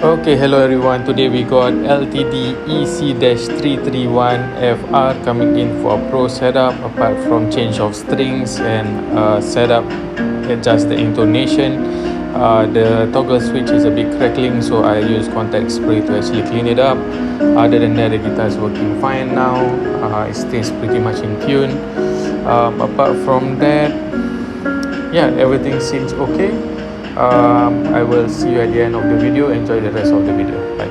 Okay, hello everyone. Today we got LTD EC-331FR coming in for a pro setup. Apart from change of strings and setup, adjust the intonation. The toggle switch is a bit crackling, so I use contact spray to actually clean it up. Other than that, the guitar is working fine now. It stays pretty much in tune. Apart from that, yeah, everything seems okay. I will see you at the end of the video. Enjoy the rest of the video. Bye.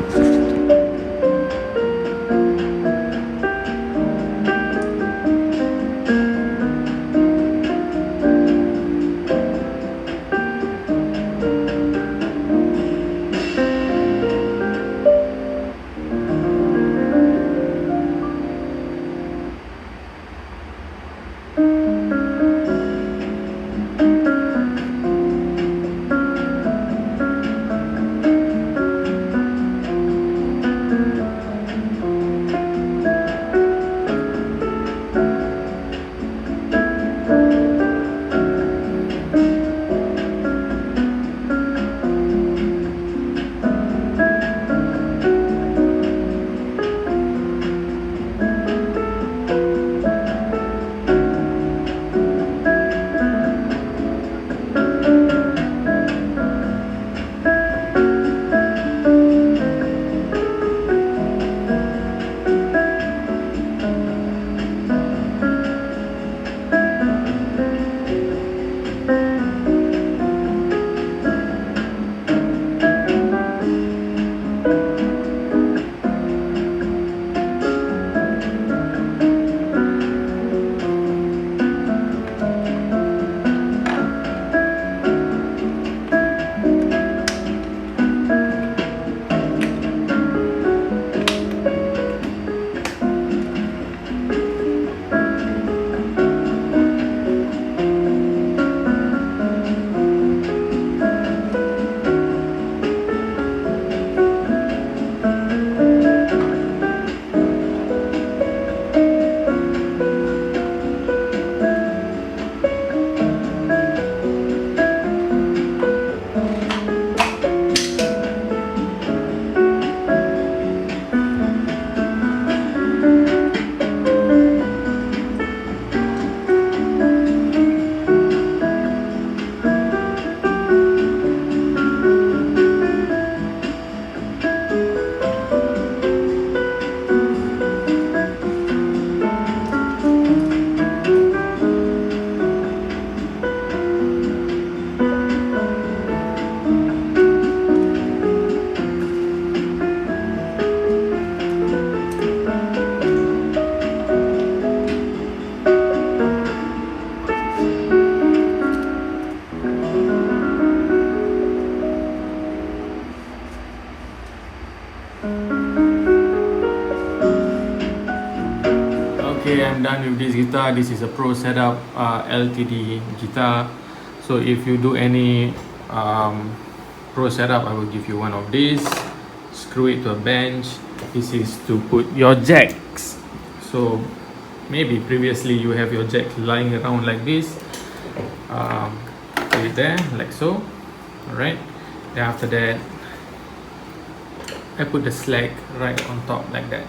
Okay, I'm done with this guitar. This is a pro setup LTD guitar. So if you do any pro setup, I will give you one of these. Screw it to a bench. This is to put your jacks. So maybe previously you have your jack lying around like this. Put it there like so. Alright. Then after that, I put the slack right on top like that,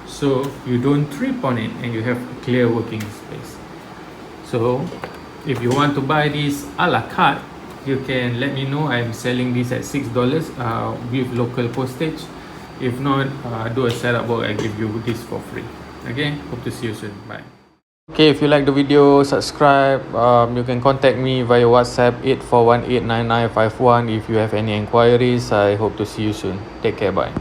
so you don't trip on it and you have a clear working space. So if you want to buy this a la carte, you can let me know. I'm selling this at $6 with local postage. If not, do a setup work, I give you this for free. Okay, hope to see you soon. Bye. Okay, if you like the video, subscribe. You can contact me via WhatsApp 84189951 if you have any inquiries. I hope to see you soon. Take care. Bye.